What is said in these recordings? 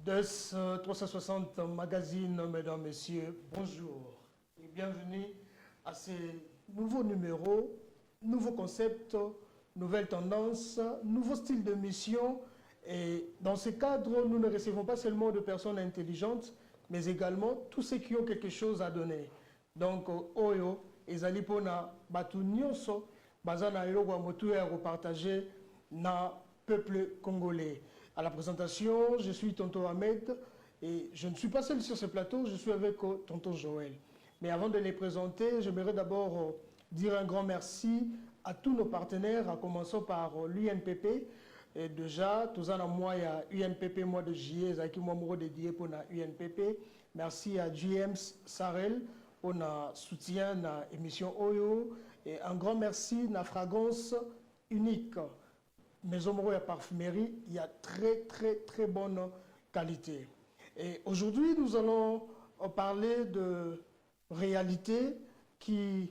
DES 360 Magazine, mesdames, messieurs, bonjour et bienvenue à ces nouveaux numéros, nouveaux concepts, nouvelles tendances, nouveaux styles de mission. Et dans ce cadre, nous ne recevons pas seulement de personnes intelligentes, mais également tous ceux qui ont quelque chose à donner. Donc, Oyo, ezali pona batu nyonso, bazana eloko ya motu ya repartager na peuple congolais. À la présentation, je suis Tonton Ahmed et je ne suis pas seul sur ce plateau, je suis avec Tonton Joël. Mais avant de les présenter, j'aimerais d'abord dire un grand merci à tous nos partenaires, à commencer par l'UNPP. Et déjà, tous en mois, il y a UNPP mois de juillet, qui moi dédié pour la UNPP. Merci à James Sarel pour notre soutien à l'émission Oyo. Et un grand merci à la fragrance unique. Maison Moro et parfumerie, il y a très bonne qualité. Et aujourd'hui, nous allons parler de réalités qui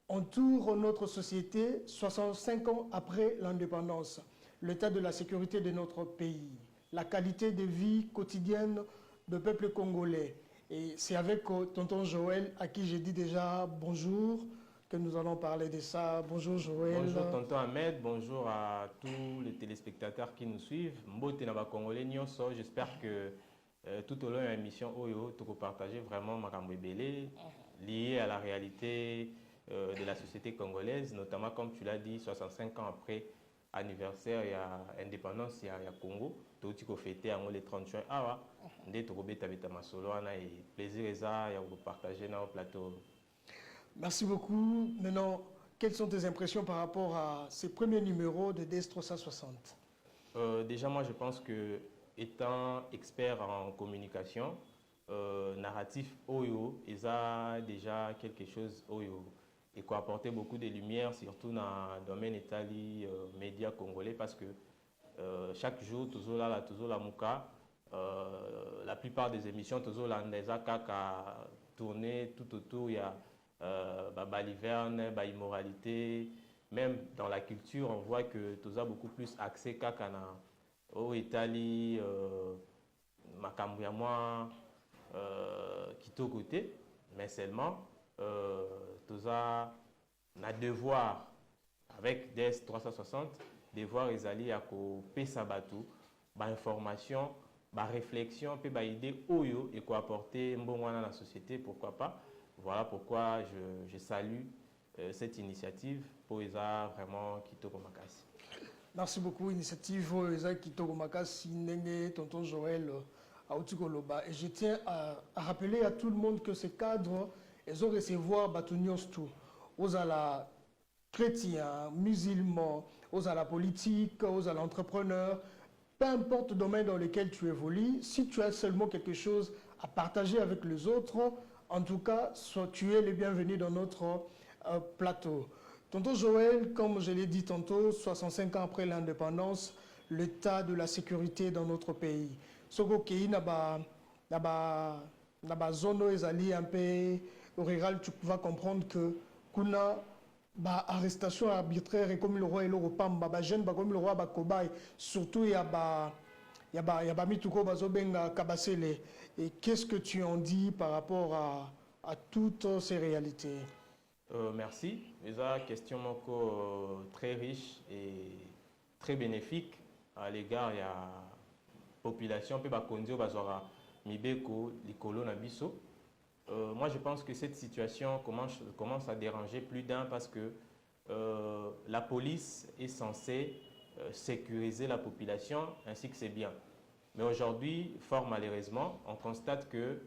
entourent notre société 65 ans après l'indépendance. L'état de la sécurité de notre pays, la qualité de vie quotidienne du peuple congolais. Et c'est avec Tonton Joël, à qui j'ai dit déjà bonjour, que nous allons parler de ça. Bonjour Joël. Bonjour Tonton Ahmed, bonjour à tous les téléspectateurs qui nous suivent. Mbote Naba Congolais Nyonso, j'espère que tout au long de l'émission Oyo, tu peux partager vraiment ma belé lié à la réalité de la société congolaise, notamment comme tu l'as dit, 65 ans après anniversaire et indépendance il y a Congo, tout ce qu'on fêté le 30 juin. Ah ouais, ndé to beta beta masolo na et plaisir ça ya vous partager dans le plateau. Merci beaucoup. Maintenant, quelles sont tes impressions par rapport à ces premiers numéros de DES 360? Déjà, moi, je pense que étant expert en communication, narratif Oyo, ils a déjà quelque chose Oyo et qui a apporté beaucoup de lumière, surtout dans le domaine Italie, médias congolais, parce que chaque jour, toujours la mouka, la plupart des émissions, toujours là, les a tourné tout autour, il y a baliverne, immoralité, même dans la culture, on voit que tout ça beaucoup plus axé qu'à au Italie, makambu ya moi, Kito côté, mais seulement tout ça na devoir avec DES 360, devoir les alliés à couper sabatou, information, réflexion, idée oyo et quoi apporter mbongwana dans la société, pourquoi pas. Voilà pourquoi je salue cette initiative pour Isa vraiment Kitoko Makasi. Merci beaucoup, initiative Isa Kitoko Makasi, Nenge, Tonton Joël, Aoutikoloba. Et je tiens à rappeler à tout le monde que ces cadres, ils ont recevoir Batunios tout. Aux à la chrétiens, musulmans, aux à la politique, aux à l'entrepreneur. Peu importe le domaine dans lequel tu évolues, si tu as seulement quelque chose à partager avec les autres, en tout cas, tu es le bienvenu dans notre plateau. Tonton Joël, comme je l'ai dit tantôt, 65 ans après l'indépendance, l'état de la sécurité dans notre pays. Soko Kei naba zone ezali un peu rural, tu vas comprendre que kuna arrestation arbitraire et comme le roi et le repamba, jeune comme le roi Bakobaï, surtout il y a mituko bazobenga kabasele. Et qu'est-ce que tu en dis par rapport à toutes ces réalités? Merci. C'est une question très riche et très bénéfique à l'égard de la population. Moi, je pense que cette situation commence à déranger plus d'un parce que la police est censée sécuriser la population ainsi que ses biens. Mais aujourd'hui, fort malheureusement, on constate que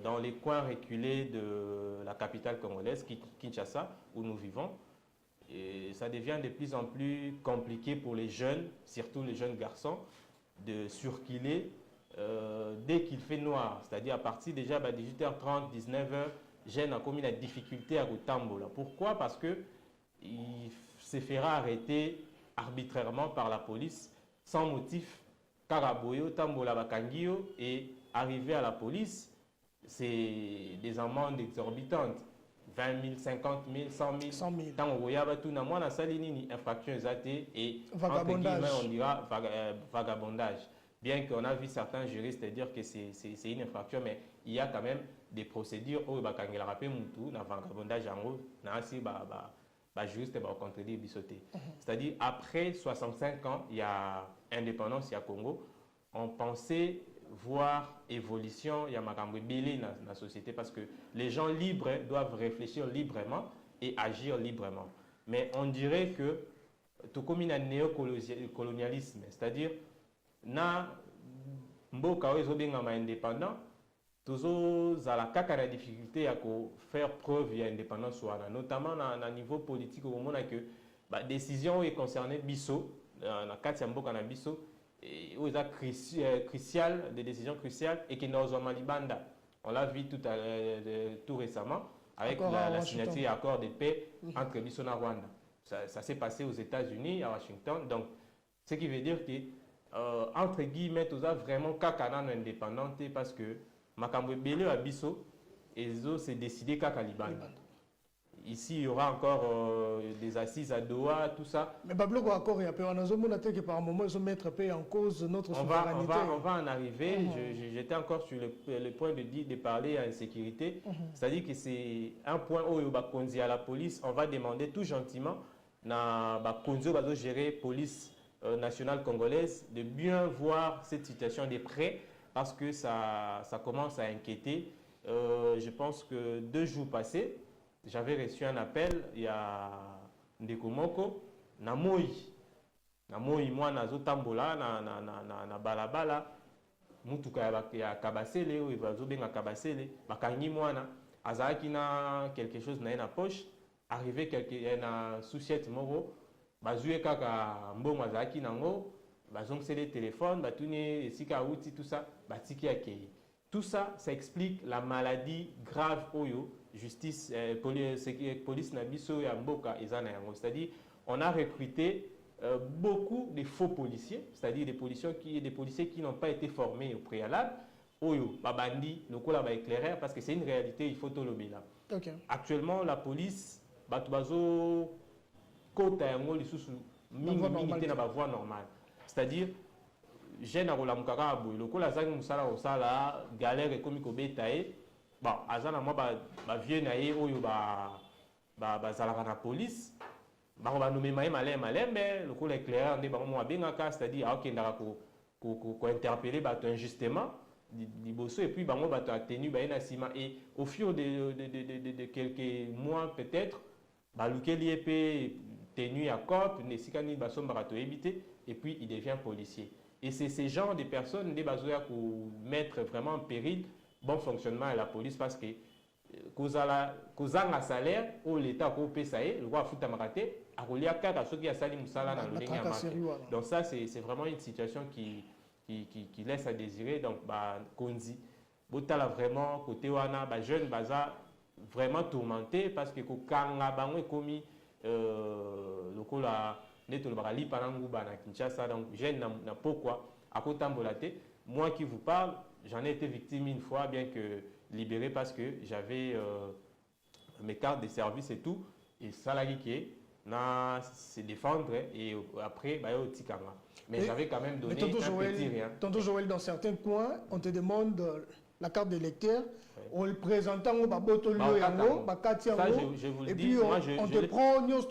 dans les coins reculés de la capitale congolaise, Kinshasa, où nous vivons, et ça devient de plus en plus compliqué pour les jeunes, surtout les jeunes garçons, de circuler dès qu'il fait noir. C'est-à-dire à partir déjà de 18h30, 19h, jeunes ont commis la difficulté à Rutambola. Pourquoi? Parce qu'il se fera arrêter arbitrairement par la police sans motif. Karaboyo, Tambola, Bakangio, et arriver à la police, c'est des amendes exorbitantes. 20 000, 50 000, 100 000. 100 000. Tant on voyait tout le monde, ça infraction exatée et vagabondage. on dira vagabondage. bien qu'on a vu certains juristes dire que c'est une infraction, mais il y a quand même des procédures où il y a un vagabondage en haut, juriste va contredire bisoté. C'est-à-dire, après 65 ans, il y a indépendance, il y a Congo, on pensait voir évolution, il y a Makambo Belé dans la société parce que les gens libres doivent réfléchir librement et agir librement. Mais on dirait que tout comme un néocolonialisme, c'est-à-dire, na mboka oyo ezobengama indépendant, tozozala kaka na difficulté ya faire preuve ya indépendance wana, notamment na niveau politique okomona que décision oyo concernait biso na kati ya mboka na biso oyo eza crucial, des décisions cruciales et qui n'ozwama libanda. On l'a vu tout récemment avec la signature de l'accord de paix entre biso na Rwanda. Ça s'est passé aux États-Unis, à Washington. Donc, ce qui veut dire que, entre guillemets, tout ça vraiment kakana indépendante parce que Makambo Belé à Bisso, et c'est décidé kaka Liban. Ici, il y aura encore des assises à Doha, tout ça. Mais Bablo encore, il y a un peu que par moment, ils vont mettre en cause notre souveraineté. On va en arriver. J'étais encore sur le point de parler à insécurité. C'est-à-dire que c'est un point où il y a la police. On va demander tout gentiment na Konzo va gérer police nationale congolaise de bien voir cette situation de près parce que ça commence à inquiéter. Je pense que 2 jours passés, j'avais reçu un appel, il y a Ndeko Moko, na moi moi nazo tambola na balabala mutuka ya kabasele ou bazo benga kabasele bakangi mwana azaki na quelque chose na poche. Arrivé na souciette moro bazoué kaka mbongo azaki nango bazongse les téléphones batuni esika outi tout ça batiki akei. Tout ça explique la maladie grave oyo justice police na biso ya mboka ezana yango. C'est-à-dire on a recruté beaucoup de faux policiers, c'est-à-dire des policiers qui n'ont pas été formés au préalable oyo babandi lokola ba éclaireur parce que c'est une réalité, il faut tolobela. Okay. Actuellement la police bazo kota yango lisusu mingi na ba voie normale. C'est-à-dire jeune akola mukaka boy lokola zangi musala osala galère ekomi kobeta e bon azana moi ba vieux na ye oyo ba zalaka na police ba nommer malembe lokola éclaireur nde ba mo abengaka, c'est-à-dire akendaka ko interpeller bato injustement liboso et puis bango bato a tenu ba na sima et au fur de quelques mois peut-être balukeli épée tenu à corps nesikani basombaka to éviter et puis il devient policier. Et c'est ce genre de personnes des bazoya pour mettre vraiment en péril bon fonctionnement de la police parce que kozanga salaire ou l'état ko pesaye le roi futa makate akolia kaka soki asali musala na lolenge ya marque. Donc ça c'est vraiment une situation qui laisse à désirer. Donc konzi botala vraiment côté wana ba jeune baza vraiment tourmenté parce que kokanga bango ekomi lokola neto bakali panangu bana Kinshasa. Donc jeune na pourquoi akotambola te. Moi qui vous parle, j'en ai été victime une fois, bien que libéré parce que j'avais mes cartes de service et tout, et salarié qui na se défendre et après bah au tikanga. Mais j'avais quand même donné un petit rien. Tonton Joël, dans certains coins, on te demande la carte d'électeur, on le présente en botolio yango, bakati yango, et puis on te prend nyos.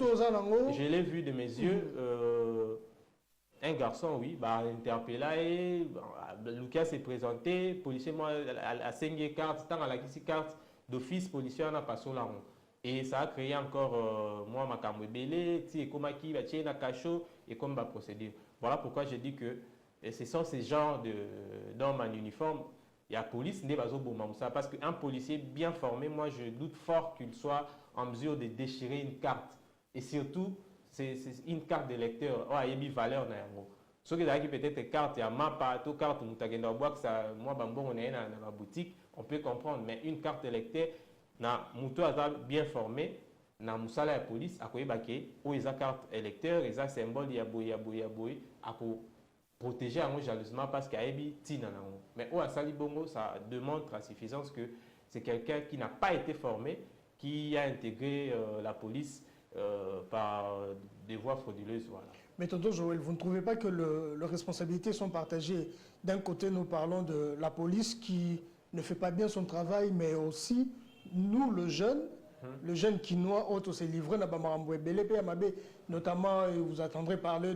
Je l'ai vu de mes yeux. Un garçon, oui, interpellé, Lucas s'est présenté, policier, moi, à 5 cartes, tant à la carte d'office, policier, on a passé là. Et ça a créé encore, moi, ma camébélé, et comme qui va tirer la cachot, et comme va procéder. Voilà pourquoi je dis que ce sont ces genres d'hommes en uniforme. Il y a la police, parce qu'un policier bien formé, moi, je doute fort qu'il soit en mesure de déchirer une carte. Et surtout, c'est une carte d'électeur. Il y a une valeur. Ce qui est peut-être carte, il y a mappa, toute carte, moi, on est dans la boutique, on peut comprendre. Mais une carte d'électeur, na muto bien formé, na musala la police, à quoi il y a carte électeur, il y a symbole, il y a boy, à protéger jalousement parce qu'il y a des tina. Mais au Asali Bongo, ça démontre à suffisance que c'est quelqu'un qui n'a pas été formé, qui a intégré la police par des voies frauduleuses. Voilà. Mais tonton Joël, vous ne trouvez pas que les responsabilités sont partagées? D'un côté, nous parlons de la police qui ne fait pas bien son travail, mais aussi nous, le jeune quinois, auto s'est livré, notamment, vous attendrez parler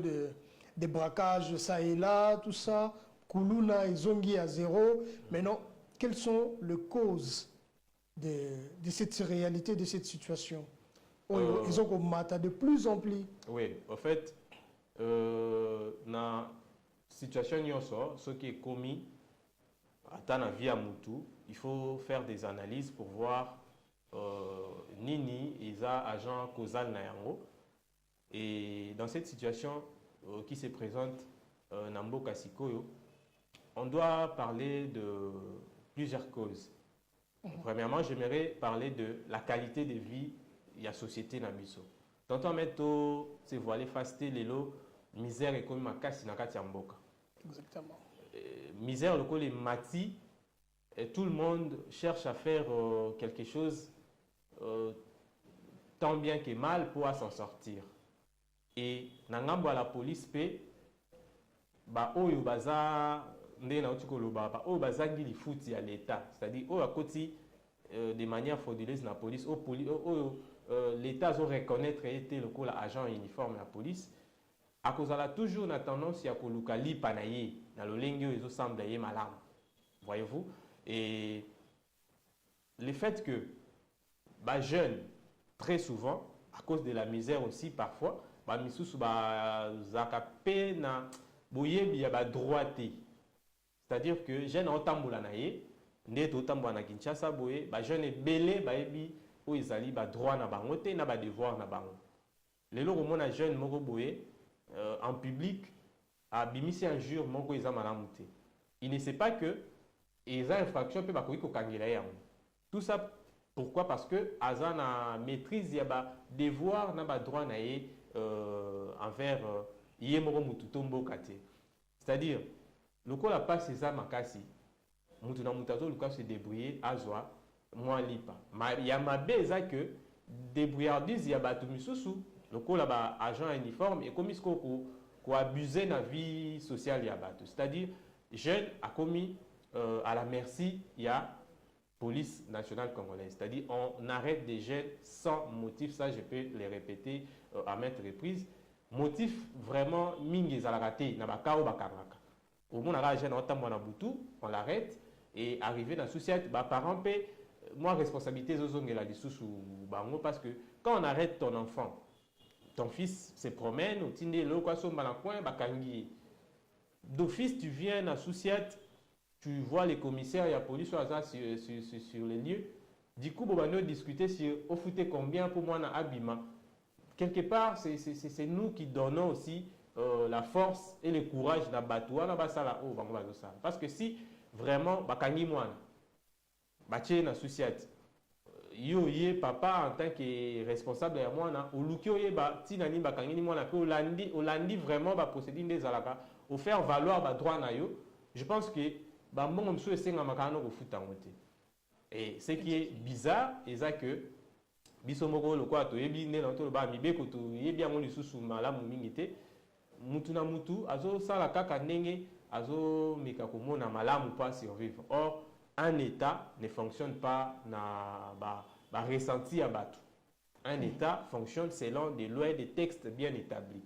des braquages, ça et là, tout ça, Kuluna et Zongi à zéro. Maintenant, quelles sont les causes de cette réalité, de cette situation? Ils ont commencé de plus en plus. Oui, en fait, dans la situation, ce qui est commis à la vie à Moutou, il faut faire des analyses pour voir Nini et ça agent causal Nayango. Et dans cette situation qui se présente Nambo Kasikoyo, on doit parler de plusieurs causes. Premièrement, j'aimerais parler de la qualité de vie de la société Nabiso. Tantôt, meto se voiler fasté les lots misère et comme makasi na kati ya mboka. Exactement. Misère le col est mati et tout le monde cherche à faire quelque chose tant bien que mal pour s'en sortir. Et nangambo à la police pe ba oyo baza ndé na otiko loba ba oyo bazangi li futi à l'état, c'est-à-dire oyo akoti de manière frauduleuse na police oyo l'État a reconnaître été le coup l'agent uniforme de la police. À cause de la toujours la tendance à koluka li panaye dans le lingue ils semble y malam. Voyez-vous? Et le fait que bah jeunes très souvent à cause de la misère aussi parfois bah misusu ba zakape na boyebi ya ba droité. C'est-à-dire que jeunes otambola naye ndé otambola na Kinshasa boye ba jeunes belé ba ebi où ils allaient ba droit na bango te na ba devoir na bango. Les lots mon jeune moko boye en public a bimisi injure moko ils malamu te. Il ne sait pas que ils ont infraction pe ba ko kangela yango. Tout ça pourquoi? Parce que aza na maîtrise ya ba devoir na ba droit na ye envers yé moko mutu tombo kate. C'est-à-dire le ko la passe ça makasi mutu na mutazo le cas se débrouiller azwa moi lipa il y a ma beza que débrouillardise ya batu misusu lokola ba agent uniforme et commis ko abuser na vie sociale ya batu, c'est-à-dire jeune a commis à la merci il y a police nationale congolaise, c'est-à-dire on arrête des jeunes sans motif, ça je peux les répéter à maintes reprises, motif vraiment mingi za la raté na ba kao ba karaka au moins la jeune on l'arrête et arrivé dans la société ba parents paient moi responsabilité zozongela lisusu bango parce que quand on arrête ton enfant, ton fils se promène au tinde le quoi so malacoin bakangi d'office tu viens dans société, tu vois les commissaires et la police sur les lieux, du coup on va discuter sur au fouté combien pour moi na abima quelque part c'est nous qui donnons aussi la force et le courage na batoua na basala o bango bazo sala parce que si vraiment bakangi mwana batie na société yo yé papa en tant que responsable ya mwana oluki oye ba tina ni bakangi ni mwana pe olandi vraiment ba procéder des alaka au faire valoir ba droit na yo, je pense que ba mbongo mso esenga makano ko futa ngote. Et ce qui est bizarre est ça que biso moko lo kwa to yebi ne na to ba mibeko to yebi yango lisusu malamu mingi te mutu na mutu azo sala kaka ndenge azo meka komona malamu pas survivre. Or un État ne fonctionne pas na ba ressenti à batu. Un État fonctionne selon des lois et des textes bien établis.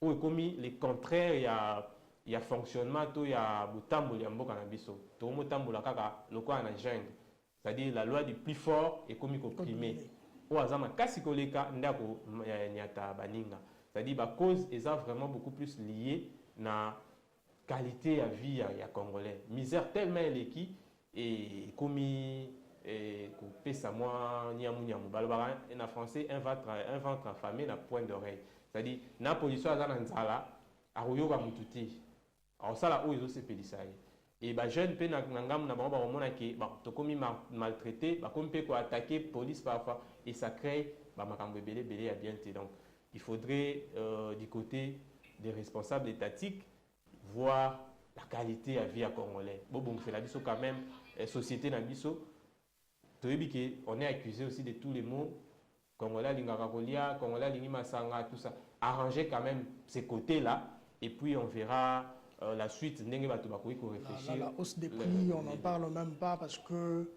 Ou comme les contraires il y a fonctionnement to ya butambo ya mboka na biso. To motambo la kaka lokwa na jungle. C'est-à-dire la loi du plus fort est comme opprimé. Ou azama kasi koleka ndako nyata baninga. C'est-à-dire ba cause est vraiment beaucoup plus liée na qualité à vie ya congolais. Misère tellement éleki et comme pesa moi nyamu balbara en français un ventre affamé na point d'oreille, c'est-à-dire na position azana nzala aroyoka mututi alors ça là où ils ont se pédissaï et ba jeune pe na ngam na bango ba mona ke ba to komi maltraité ba comme pe ko attaquer police parfois et ça crée ba makambo belé à bien. Donc il faudrait du côté des responsables étatiques voir la qualité à vie à congolais. Bon c'est la biso quand même société na biso on est accusé aussi de tous les mots congolais lingaka kolia congolais lingi masanga tout ça arranger quand même ces côtés-là, et puis on verra la suite. Réfléchir. La hausse des prix, on n'en parle même pas parce que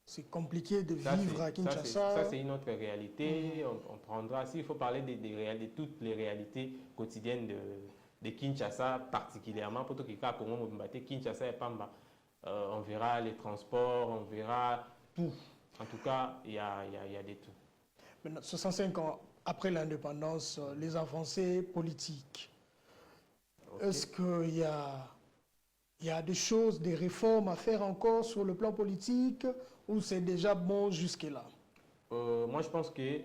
c'est compliqué de vivre à Kinshasa. Ça, c'est une autre réalité. On prendra, s'il faut parler des réalités, toutes les réalités quotidiennes de Kinshasa, particulièrement pour tout Kinshasa et Pamba. On verra les transports, on verra tout. En tout cas, il y a des tout. Maintenant, 65 ans après l'indépendance, les avancées politiques. Okay. Est-ce qu'il y a des choses, des réformes à faire encore sur le plan politique ou c'est déjà bon jusque-là? Moi, je pense que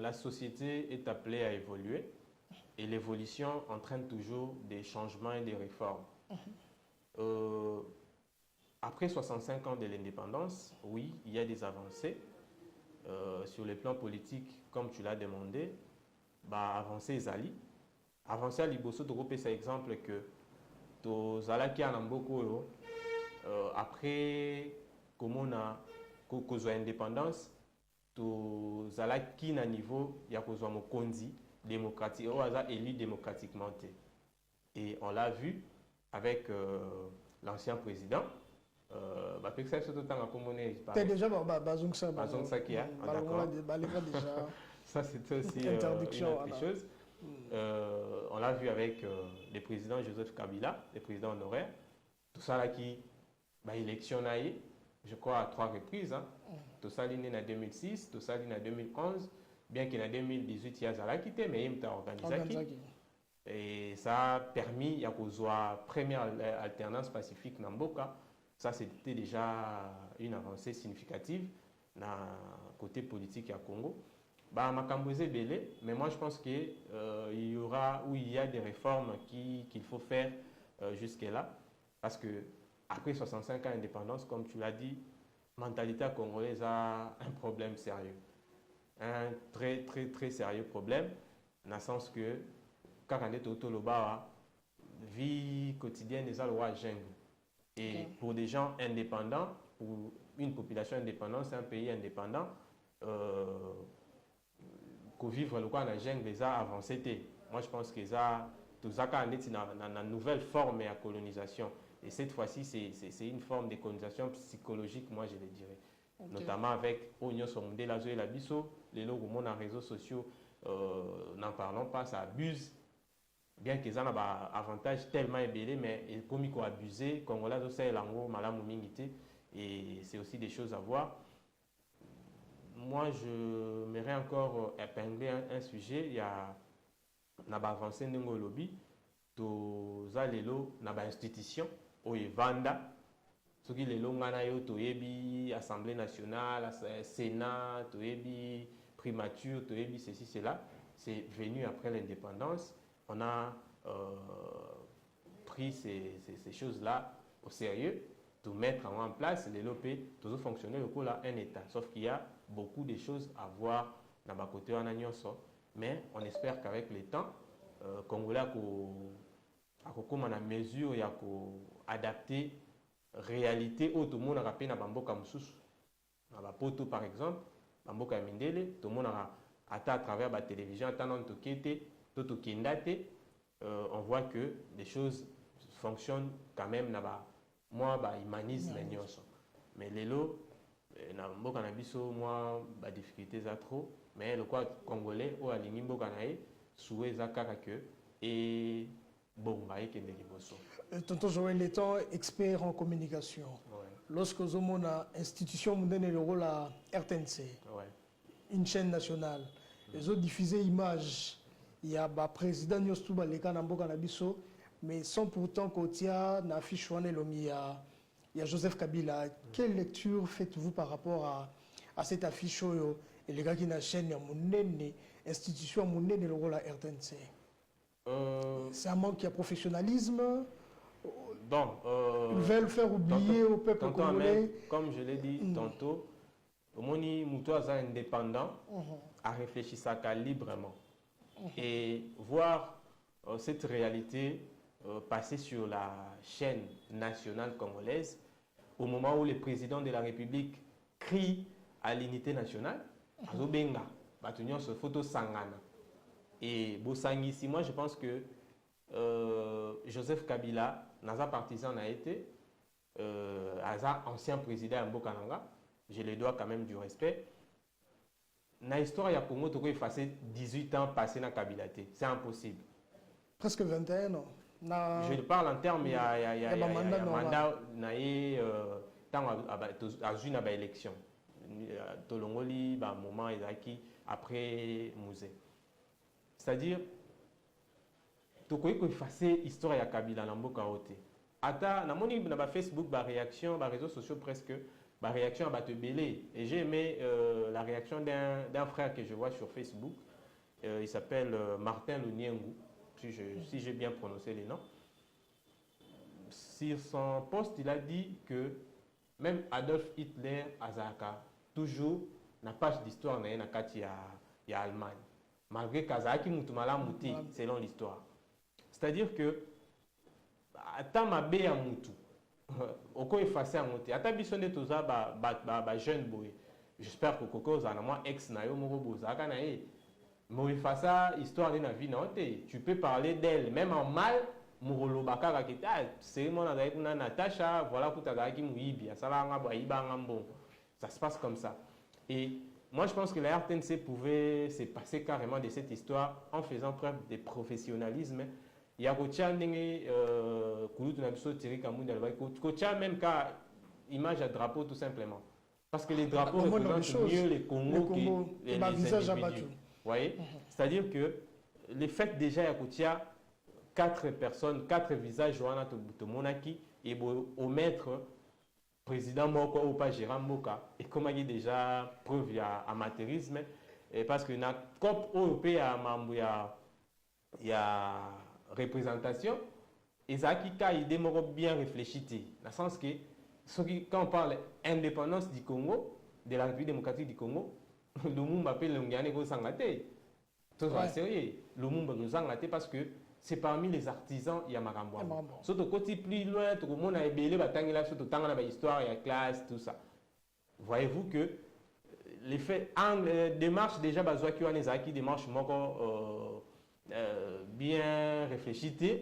la société est appelée à évoluer et l'évolution entraîne toujours des changements et des réformes. Après 65 ans de l'indépendance, oui, il y a des avancées. Sur le plan politique, comme tu l'as demandé, avancer Zali. Avancer à Liboso, tu c'est exemple que Zalaki en beaucoup après comme on a cause indépendance, Zalaki na niveau il y a cause mokondi démocratique, au hasard élu démocratiquement. Et on l'a vu avec l'ancien président. T'es déjà Bazongsa qui a d'accord. Ça c'était aussi une autre chose. On l'a vu avec le président Joseph Kabila, le président honoraire. Tout ça là qui électionné, je crois à 3 reprises. Hein. Tout ça là en 2006, tout ça là en 2011, bien qu'en 2018 il y a Zala quitté, mais il a organisé. Et ça a permis à la première alternance pacifique dans Mboka. Ça, c'était déjà une avancée significative dans le côté politique à Congo. Mais moi, je pense qu'il y a des réformes qu'il faut faire jusque-là. Parce que après 65 ans d'indépendance, comme tu l'as dit, la mentalité congolaise a un problème sérieux. Un très, très, très sérieux problème. Dans le sens que, quand on est au la vie quotidienne des lois jungle. Et pour des gens indépendants, pour une population indépendante, c'est un pays indépendant, que vivre le cas dans la jungle, les a avancé. Moi, je pense que tout ça, quand on est dans une nouvelle forme de colonisation. Et cette fois-ci, c'est une forme de colonisation psychologique, moi, je le dirais. Okay. Notamment avec Oignon Somde, la Zoé Labisso, les logs dans les réseaux sociaux, n'en parlons pas, ça abuse. Bien qu'ils aient un avantage tellement ébélé, mais comme ils ont abusé, Congolais aussi l'ango malam mingité, et c'est aussi des choses à voir. Moi, je m'aimerais encore épingler un sujet. Il y a avancé dans le lobby, to zalelo na ba institution au Vanda, ce qui les longs to yebi Assemblée nationale, Sénat, to yebi primature, to yebi ceci cela, c'est venu après l'indépendance. On a pris ces choses-là au sérieux, de mettre en place les LOP, toujours fonctionner le coup là un État. Sauf qu'il y a beaucoup de choses à voir dans ma côté en Agnoso. Mais on espère qu'avec le temps, Congolais a la mesure, il y a adapter réalité où tout le monde a rappelé dans Bamboka Moussous. Dans la Poto par exemple, Bamboka Mindele, tout le monde a à travers la télévision, on voit que les choses fonctionnent quand même là-bas. Moi, humanise les nuances. Mais les lots, moi, difficulté ça trop. Mais le quoi congolais, ou à l'ingimbo kanae, souhait zakara que et bon, Tonton Joël étant expert en communication, lorsque vous avez une institution, vous donnez le rôle à RTNC, une chaîne nationale, les autres diffusent images. Il y a le président Nyostuba Leka Namboka Nabiso, mais sans pourtant qu'il y a une affiche il y a Joseph Kabila. Quelle lecture faites-vous par rapport à cette affiche et les gars qui ont une chaîne, une institution, le rôle à RTNC? C'est un manque de professionnalisme. Ils veulent faire oublier au peuple congolais. Comme je l'ai dit tantôt, Moni Moutoisa indépendant a réfléchi ça librement. Et voir cette réalité passer sur la chaîne nationale congolaise au moment où le président de la République crie à l'unité nationale, Azobenga, Batunyon se photo sangana. Et Bosangisi, moi je pense que Joseph Kabila, Naza partisan a été, ancien président de Mbokananga, je lui dois quand même du respect. Dans l'histoire, il y a Congo, tu peux effacer 18 ans passés dans Kabila. C'est impossible. Presque 21 ans. Je parle en termes, il y a mandat, tant à une élection. Tolongoli, moment, Izaki, après Mouzé. C'est-à-dire, tu peux effacer l'histoire de Kabila dans Mboka Ote. Ata, na Facebook, réaction, réseaux sociaux presque, réaction à te belé. Et j'ai aimé la réaction d'un frère que je vois sur Facebook. Il s'appelle Martin Luniengu, si j'ai bien prononcé les noms. Sur son post, il a dit que même Adolf Hitler, Azaka, toujours, na page d'histoire, il y a Allemagne. Malgré qu'Azaki Moutoumala Mouti, selon l'histoire. C'est-à-dire que, tant ma bé à Moutou, oko effacé à Mouti, ata bisonde toza ba jeune boy. J'espère que Koko zana moi ex na yo moko bozaka na ye. Mo effacé histoire de na vie na ote. Tu peux parler d'elle même en mal. Mourolo bakaka ki c'est mon avec na Natacha, voilà kutaga ki muibi, asala nga ba iba ngambo. Ça se passe comme ça. Et moi, je pense que la RTNC pouvait se passer carrément de cette histoire en faisant preuve de professionnalisme. Il y a même qu'à image à drapeau tout simplement. Parce que les drapeaux représentent mieux les Congos que les individus. Vous voyez? C'est-à-dire que le fait déjà, il y a 4 personnes, 4 visages, Johanna Monaki, et au maître président Moko ou pas Gérard Moka, et comme il y a déjà preuve il y a amateurisme, parce que dans la COP européenne, il y a représentation, et ça qui a idée bien réfléchie, dans le sens que quand on parle indépendance du Congo, de la République démocratique du Congo, le monde appelle le Ngane go Sangate. Tout ça sérieux. Le monde nous Sangate parce que c'est parmi les artisans, il y a Marambo. Surtout côté plus loin, tout le monde a ébélé, surtout tant dans l'histoire, il y a classe, tout ça. Voyez-vous que les faits, démarche déjà, qui ont qui démarche bien réfléchie, il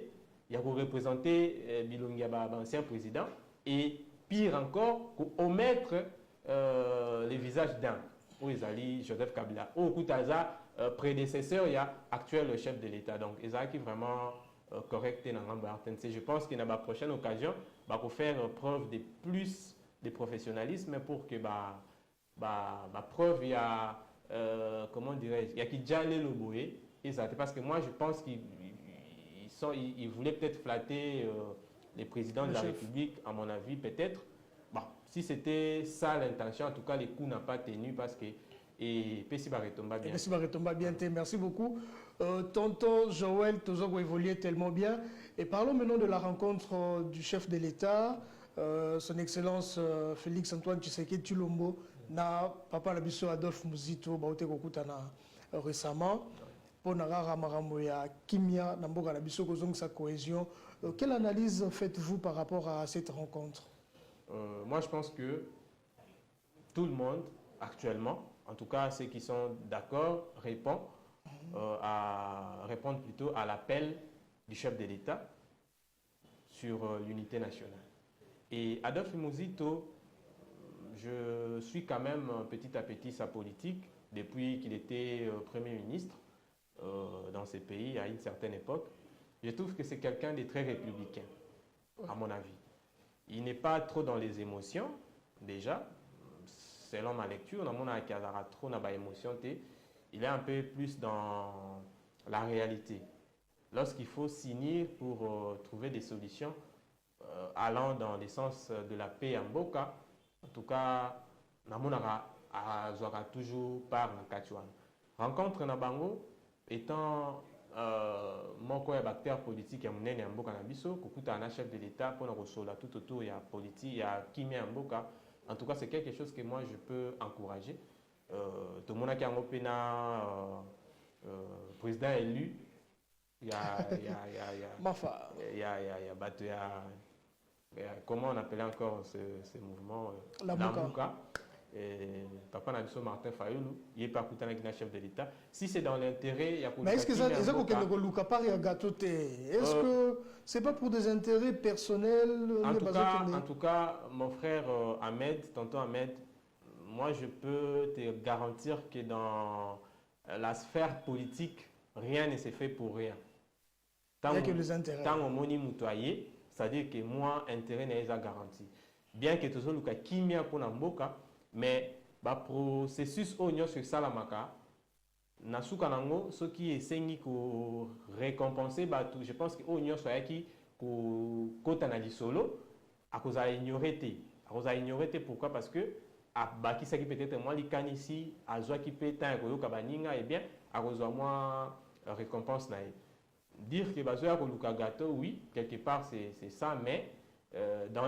y a pour représenter Bilongia, ancien président, et pire encore, omettre les visages d'un, où ils allaient Joseph Kabila, au Koutaza, prédécesseur, il y a actuel chef de l'État. Donc, ils ont vraiment correcté dans RTNC. Je pense qu'il y a la prochaine occasion pour faire preuve de plus de professionnalisme pour que preuve, il y a, comment dirais-je, il y a qui déjà le boé. Parce que moi, je pense qu'ils voulaient peut-être flatter les présidents de la République, à mon avis, peut-être. Bon, si c'était ça l'intention, en tout cas, les coups n'ont pas tenu parce que et Pessi Baretomba bien. Pessi Baretomba bien, merci beaucoup. Tonton Joël, toujours évolué tellement bien. Et parlons maintenant de la rencontre du chef de l'État, son Excellence Félix Antoine Tshisekedi Tshilombo, na Papa Labiso Adolphe Muzito, Baote Kokutana récemment. Pour Nagara Maramoya, Kimia, Namboga Labiso Kozong, sa cohésion. Quelle analyse faites-vous par rapport à cette rencontre? Moi, je pense que tout le monde, actuellement, en tout cas ceux qui sont d'accord, répondent plutôt à l'appel du chef de l'État sur l'unité nationale. Et Adolphe Muzito, je suis quand même petit à petit sa politique depuis qu'il était Premier ministre dans ces pays à une certaine époque. Je trouve que c'est quelqu'un de très républicain, à mon avis. Il n'est pas trop dans les émotions, déjà. Selon ma lecture, il est un peu plus dans la réalité. Lorsqu'il faut signer pour trouver des solutions allant dans le sens de la paix en Boka, en tout cas, Namonara a toujours par Nakatuan. Rencontre Nabango étant mon acteur politique en Boka Nabiso, Kukuta un chef de l'État pour nous tout autour, il y a politique, il y a Kimi en Boka. En tout cas, c'est quelque chose que moi, je peux encourager. Tout le monde qui a un président élu, il y a comment on appelait encore ce mouvement? La Mouka. Papa Nabiso Martin Fayoulou, il n'est pas chef de l'État. Si c'est dans l'intérêt, il y a mais est-ce que ça est-ce que c'est pas pour des intérêts personnels? En tout cas, mon frère Ahmed, tonton Ahmed, moi je peux te garantir que dans la sphère politique, rien ne s'est fait pour rien. Il n'y a que les intérêts. Tant au moni moutoyer, c'est-à-dire que moi, intérêt n'est pas garanti. Bien que tout le monde qui m'a pour Namboka, mais le processus oignon sur Salamaka, nasuka nango, ce qui est saigné pour récompenser, je pense que oignon soit qui côté na solo, à cause à ignorer. Pourquoi? Parce que qui ça qui peut-être moi li kan ici, à joie qui peut tant ko kabaninga et bien à cause moi récompense na. Dire que bazoya ko luka gâteau, oui, quelque part c'est ça, mais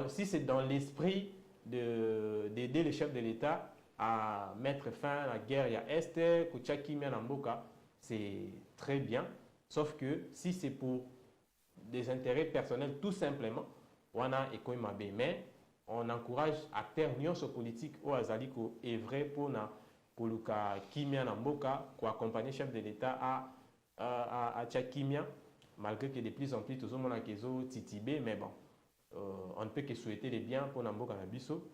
si c'est dans l'esprit d'aider le chef de l'État à mettre fin à la guerre, il y a Est, Kouchaki, Mianamboka, c'est très bien. Sauf que si c'est pour des intérêts personnels, tout simplement, on a mais on encourage acteurs politiques au Azaliko et vrai pour Koluka Kimia Namboka, pour accompagner le chef de l'État à Tchakimia, malgré que de plus en plus, tout le monde a titibé, mais bon. On ne peut que souhaiter les biens pour Namboka Nabiso.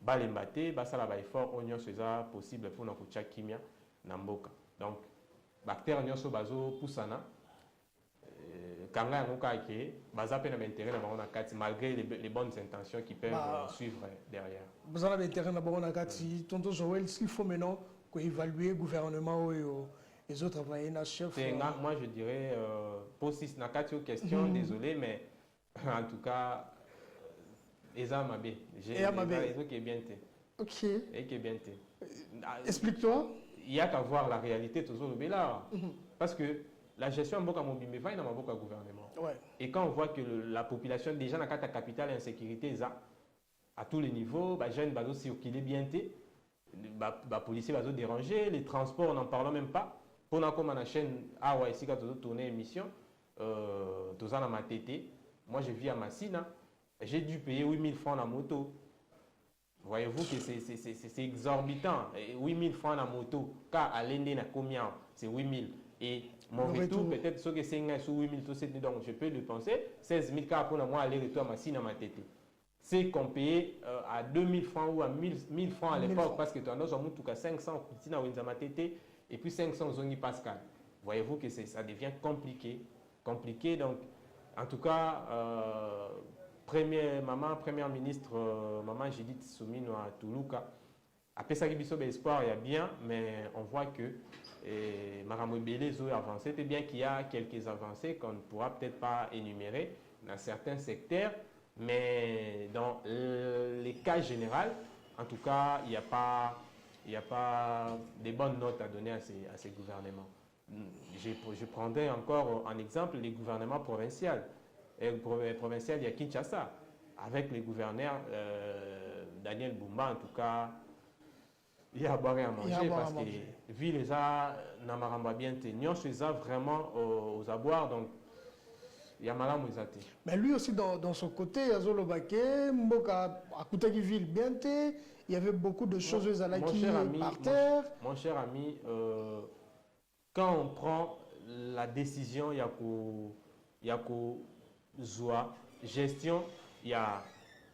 Balembate, basala ba effort oignon c'est possible pour Nakucha Kimia Namboka. Donc, bactère nyonso bazo poussana. Kanga ngoka ke baza pe na intérêt na bango kati malgré les bonnes intentions qui peuvent suivre derrière. Baza na intérêt na bango kati tonton Joël, s'il faut maintenant qu'on évalue gouvernement et les autres envoyés na chef. Moi je dirais pour si na kati aux questions, désolé mais en tout cas, Eza Mabé. J'ai raison qui est bien té. Ok. Et qui est bien té. Explique-toi. Il n'y a qu'à voir la réalité toujours le là. Parce que la gestion Mboka Mobimbe va dans Mboka gouvernement. Ouais. Et quand on voit que la population déjà dans la capitale insécurité à tous les niveaux, bah jeunes bazo circuler bien té, bah policiers bazo déranger, les transports n'en parlons même pas. Pour nous comme la chaîne ici quand on tourner émission, tout ça dans ma tété. Moi, je vis à Massina. J'ai dû payer 8 000 francs la moto. Voyez-vous que c'est exorbitant. 8 000 francs la moto. Car à l'Inde, combien? C'est 8 000. Et mon retour, peut-être ce que c'est 8 000, donc je peux le penser. 16 000 car pour moi, aller-retour à Massina, ma tête. C'est qu'on paye à 2 000 francs ou à 1 000 francs à l'époque. Parce que tu as 500 et puis 500 Zongi Pascal. Voyez-vous que ça devient compliqué. Donc, en tout cas, première ministre, maman Judith Soumino à Toulouka, après ça, il y a espoir, il y a bien, mais on voit que Maramou Bélé a avancé. C'est bien qu'il y a quelques avancées qu'on ne pourra peut-être pas énumérer dans certains secteurs, mais dans les cas généraux, en tout cas, il n'y a pas de bonnes notes à donner à ces gouvernements. Je prendrai encore en exemple les gouvernements provinciaux. Provincial, il y a Kinshasa, avec les gouverneurs Daniel Boumba, en tout cas, il y a à boire et à manger parce que vu les gens n'amaramba bien tenions, c'est ça vraiment aux aboirs, donc il y a malin mouizate. Mais lui aussi dans son côté, Azolo Baké, Mboka Akutaki ville bien té, il y avait beaucoup de choses à la qui par terre. Mon cher ami, quand on prend la décision, il y a Zoua, gestion, il y a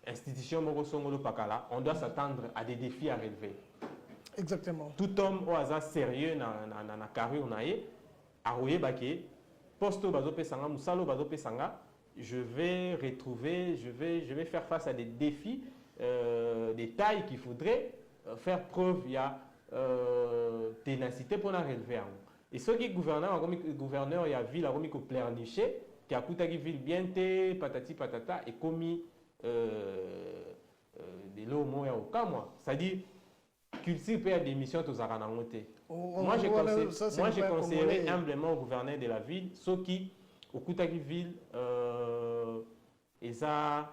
institution Morosongolo Pakala, on doit s'attendre à des défis à relever. Exactement. Tout homme au hasard sérieux dans la carrière, Arouye Baké, Posto Bazope Sanga, Moussalo Bazope Sanga, je vais faire face à des défis, des tailles qu'il faudrait faire preuve, il y a ténacité pour la relever. Et ce qui est gouverneur, il y a ville, il y a pleurniché, qui a coûté ville bien té, patati patata, et commis des lots au cas moi. C'est-à-dire, culture peut être des missions aux Aranangoté. Moi, j'ai conseillé humblement au gouverneur de la ville, ceux qui, au Koutaki ville, ils ont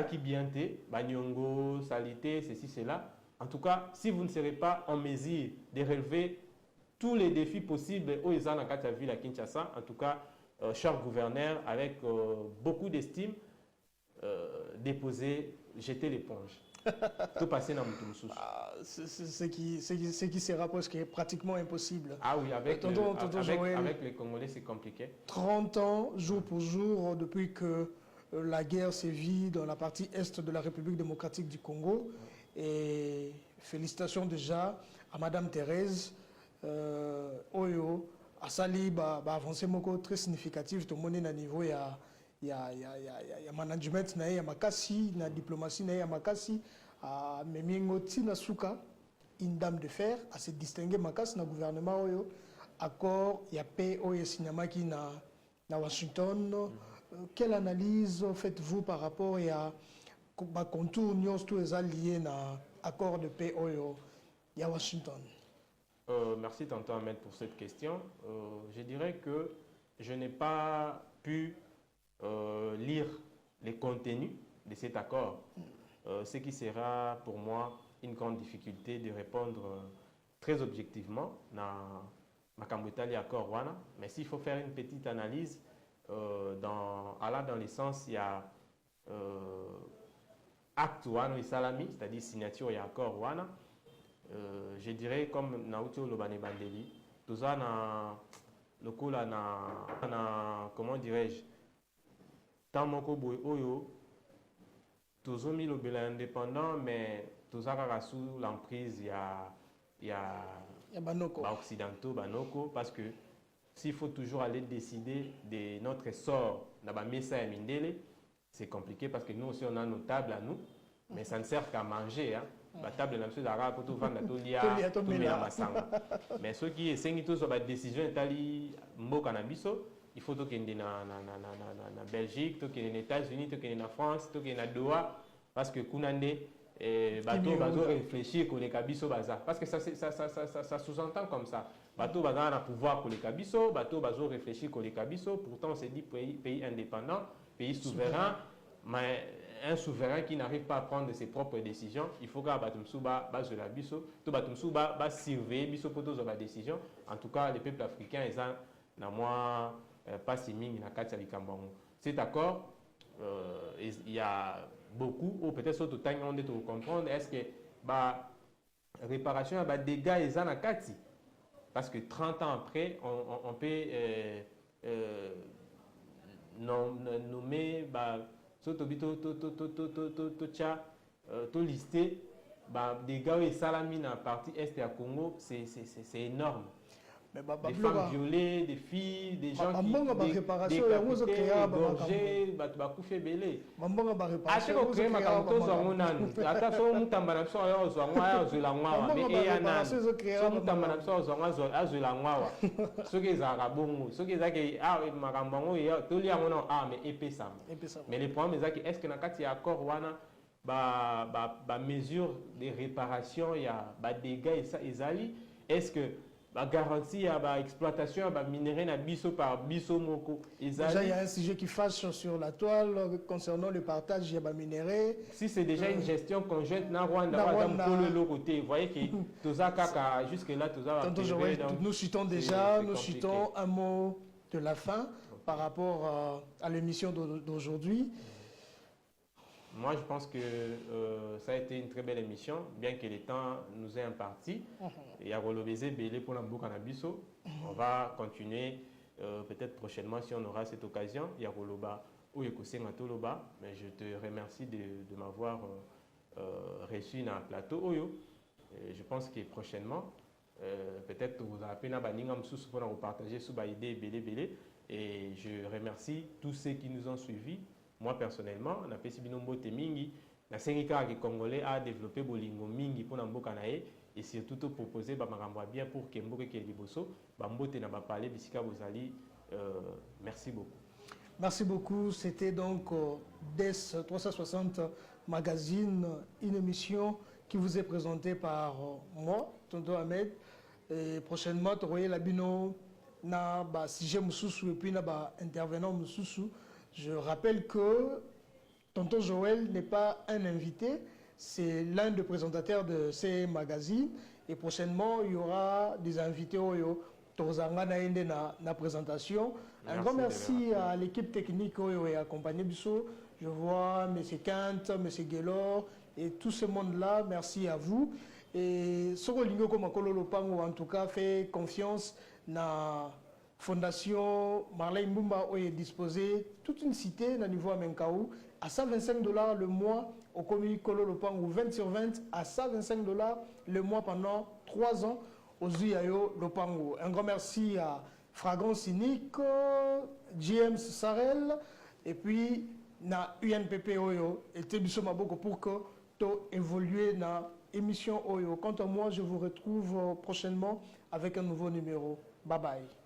qui bien té, Banyongo, Salité, ceci, cela. En tout cas, si vous ne serez pas en mesure de relever tous les défis possibles aux gens dans la ville à Kinshasa, en tout cas, cher gouverneur, avec beaucoup d'estime, jeter l'éponge. Tout passer dans Moutoumsous. Ce qui sera presque pratiquement impossible. Ah oui, Joël, avec les Congolais, c'est compliqué. 30 ans, jour pour jour, depuis que la guerre sévit dans la partie est de la République démocratique du Congo. Et félicitations déjà à Madame Thérèse Oyo, à Sali, avancé très significatif, tout le monde à niveau, il y a management, il y a makasi, il y a diplomatie, il y a makasi, à Memingo Tinasuka, une dame de fer, à se distinguer makasi dans le gouvernement Oyo, accord, il y a paix Oyo Sinyamaki na Washington. Quelle analyse faites-vous par rapport à contour tous les alliés dans l'accord de paix Oyo à Washington? Merci tonton Ahmed pour cette question. Je dirais que je n'ai pas pu lire les contenus de cet accord, ce qui sera pour moi une grande difficulté de répondre très objectivement dans l'accord Wana. Mais s'il faut faire une petite analyse, allant dans le sens, il y a acte Wana et Salami, c'est-à-dire signature et accord Wana. Je dirais comme Naoto Lobane Bandeli, tout ça comment dirais-je, tant mon kobo oyo, tout ça mis le indépendant, mais tout ça sous l'emprise il y a occidentaux, banoko, parce que s'il faut toujours aller décider de notre sort dans la mesa et mindele, c'est compliqué parce que nous aussi on a nos tables à nous, mais ça ne sert qu'à manger, hein. La table n'a pas pour tout vendre tout mais ceux qui essayent de faire des décisions il faut qu'il y ait en Belgique, qu'il y ait aux États-Unis, qu'il y ait en France, qu'il y ait en Doha, parce que Kounande bateau réfléchir pour les kabiso baza, parce que ça sous-entend comme ça. Bateau baza a pouvoir pour les kabiso, bateau bazo réfléchir pour les kabiso. Pourtant c'est dit pays indépendant, pays souverain, mais un souverain qui n'arrive pas à prendre ses propres décisions, il faut que Batumsou base de la biso, tout Batumsou va surveiller biso pour toutes les décisions. En tout cas, les peuples africains, ils ont moi pas si ming na kati likambango. Cet accord, il y a beaucoup, ou peut-être surtout temps on doit comprendre, est-ce que réparation à dégâts ils ont kati, parce que 30 ans après, on peut nommer tout listé des gars et salamine en partie est à Congo, c'est énorme. Des femmes violées, des filles, des gens qui décapités, égorgés, bakouffé belé. Ate ko créer makamto zongo nanu. Ata so mutamba na so yo zongo ya zula ngwawa me eya nanu. So mutamba na so zongo azula ngwawa. Soki za rabongo, soki za ke makambo ngo ya toli yango na me epesa. Mais le problème est que est-ce que na kati ya accord wana mesure de réparation ya dégâts ezali, est-ce que garantie à l'exploitation à minerai na biso par biso moko. Déjà, il y a un sujet qui fâche sur la toile concernant le partage de minerai. Si c'est déjà une gestion conjointe na Rwanda, le côté, vous voyez que tout ça jusque là tout ça. Nous citons déjà, nous citons un mot de la fin par rapport à l'émission d'aujourd'hui. Moi, je pense que ça a été une très belle émission, bien que le temps nous ait imparti. Et à Rolobézé, Bélé pour l'Ambo Canabiso, on va continuer peut-être prochainement si on aura cette occasion. Il y a Roloba ou Yekosé Matoloba, mais je te remercie de m'avoir reçu dans le plateau Oyo. Je pense que prochainement, peut-être vous avez pour nous partager sous idée Bélé. Et je remercie tous ceux qui nous ont suivis. Moi personnellement, on a fait Sibinombo Temingi, na Sénégal qui Congolais a développé Bolingo Mingi pour Namboka Nae et surtout proposer Bamarambo bien pour que Mboke Keliboso, Bambote na Bapale, Bisika Bozali. Merci beaucoup. Merci beaucoup. C'était donc DES 360 Magazine, une émission qui vous est présentée par moi, Tonton Ahmed. Et prochainement, tu auras la bino na ba sujet Moussoussou et puis na ba intervenant Moussoussou. Je rappelle que Tonton Joël n'est pas un invité, c'est l'un des présentateurs de ces magazines. Et prochainement, il y aura des invités au na présentation. Un grand merci à l'équipe technique et accompagné Bissot, Je vois M. Kant, M. Guélor et tout ce monde-là. Merci à vous. Et Sorolingo Komakolo Lopango, en tout cas, fait confiance dans Fondation Marley Mbumba où est disposé toute une cité au niveau Amenkaou à $125 le mois au communique Kolo Lopango 20 sur 20 à $125 le mois pendant 3 ans aux Zuyayo Lopango. Un grand merci à Fragrance Cynique, James Sarel et puis na UNPP Oyo et Tebiso Maboko pour que tu évolues dans l'émission Oyo. Quant à moi, je vous retrouve prochainement avec un nouveau numéro. Bye bye.